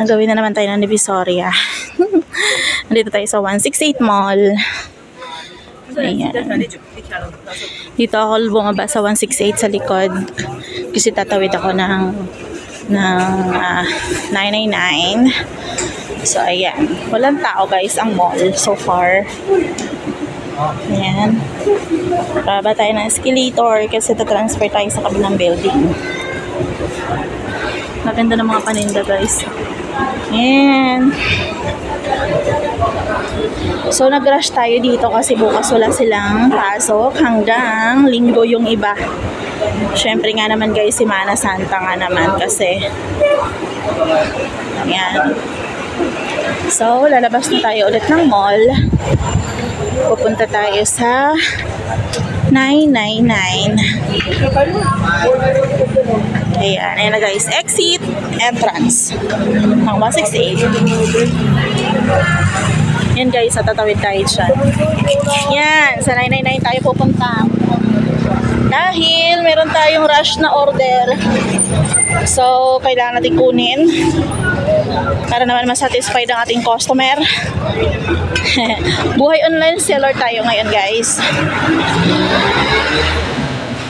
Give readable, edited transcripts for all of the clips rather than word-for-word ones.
Nagawin na naman tayo ng Divisoria. Nandito tayo sa 168 Mall. Ayan. Dito ako bumaba sa 168 sa likod. Kasi tatawid ako ng 999. So, ayan. Walang tao guys ang mall so far. Ayan. Baba tayo ng escalator kasi tatransfer tayo sa kabilang building. Maganda ng mga paninda guys. Ayan. So, nag-rush tayo dito kasi bukas wala silang pasok hanggang linggo yung iba. Siyempre nga naman guys, Semana Santa nga naman kasi. Ayan. So, lalabas na tayo ulit ng mall. Pupunta tayo sa 999. Ayan. Ayan na guys. Exit. Entrance. Ng 168. Yan guys. Tatawid tayo dyan. Yan. Sa 999 tayo pupunta. Dahil meron tayong rush na order. So, kailangan natin kunin para naman masatisfy ang ating customer. Buhay online seller tayo ngayon guys.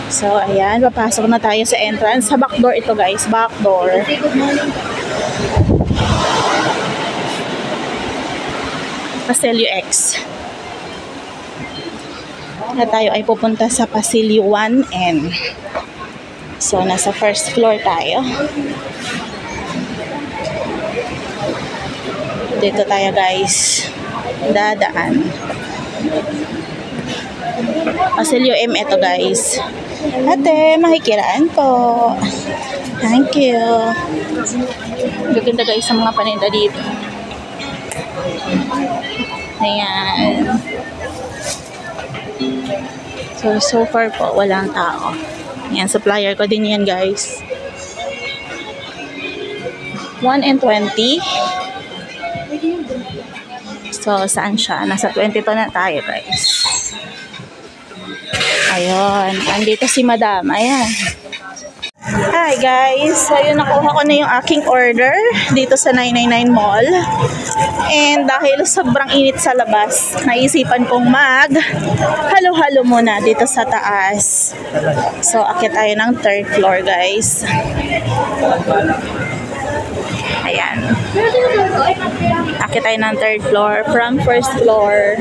So, ayan. Papasok na tayo sa entrance. Sa back door ito guys. Back door. Pasilyo X. Na tayo ay pupunta sa Pasilyo 1N. So, nasa first floor tayo. Dito tayo guys. Dadaan. Pasilyo M ito guys. Ate, makikiraan po. Thank you. Gaganda guys sa mga paninda dito. Ayan. So far po, walang tao. Yan, supplier ko din yan guys. 1N20. So, saan siya? Nasa 22 na tayo guys. Ayun. Andito si Madam. Ayan. Hi guys. Ayun, nakuha ko na yung aking order dito sa 999 Mall. And dahil sobrang init sa labas, naisipan kong halo-halo muna dito sa taas. So, akit tayo ng 3rd floor guys. Ayan. Akit tayo ng 3rd floor from 1st floor.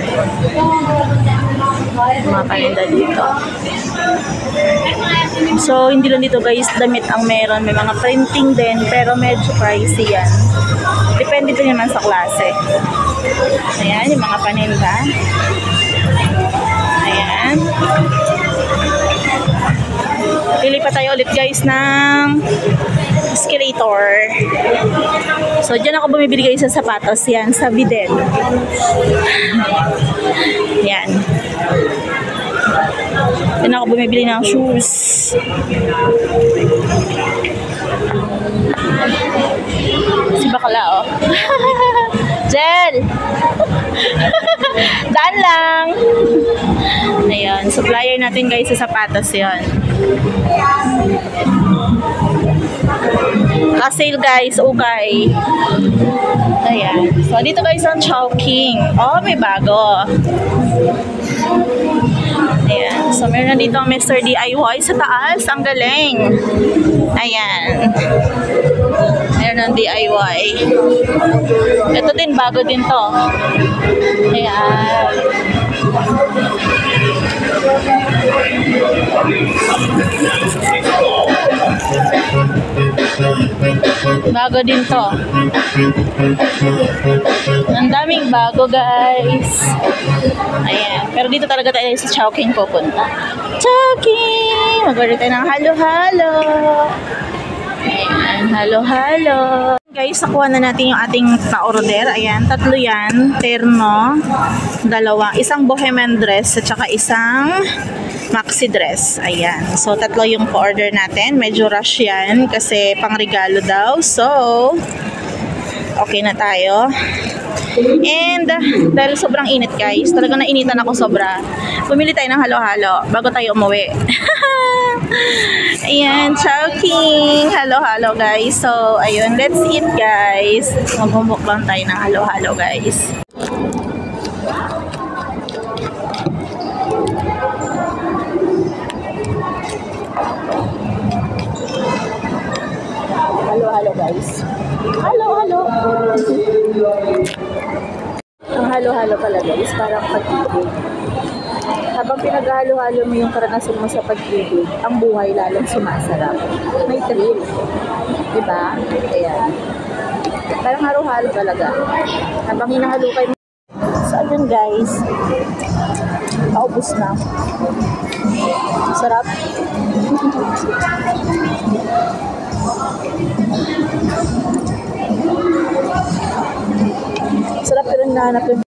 Mga paninda dito. So, hindi lang dito guys damit ang meron. May mga printing din, pero medyo pricey yan. Depende din naman sa klase. Ayan, yung mga paninda. Ayan. Pili pa tayo ulit guys ng escalator. So, dyan ako bumibili guys sa sapatos. Yan, sa Biden. Yan. Dyan ako bumibili ng shoes. Si bakla, oh. Jel! Daan lang! Ayan, supplier natin guys sa sapatos yun. Ka-sale guys, okay. Ayan. So, dito guys ang Chowking. Oh, may bago. Ayan. So, meron dito ang Mr. DIY sa taas. Ang galing. Ayan. Meron ng DIY. Ito din, bago din to. Ayan. Bago din to. Ang daming bago guys. Ayan. Pero dito talaga tayo sa Chowking pupunta. Chowking! Mag-order tayo ng halo-halo. Ayan. Halo-halo. Guys, nakuha na natin yung ating pa-order. Ayan. 3 yan. Terno. 2. Isang bohemian dress at saka isang maxi dress. Ayan. So, 3 yung pa-order natin. Medyo rush yan kasi pang-regalo daw. So, okay na tayo. And, dahil sobrang init guys, talagang nainitan ako sobra. Pumili tayo ng halo-halo bago tayo umuwi. Ayan, Chowking. Halo-halo guys. So, ayun, let's eat guys. Magmumukbang tayo ng halo-halo guys. Halo-halo guys. Halo-halo. Ang halo-halo pala guys, parang pag-ibig. Habang pinaghalo-halo mo yung karanasan mo sa pag-ibig, ang buhay lalong sumasarap. May thrill. Diba? Ayan. Parang halo-halo talaga. Habang hinahalukay mo. So, ayun guys. Paubos na. Sarap. Sarap pero nahanap yun.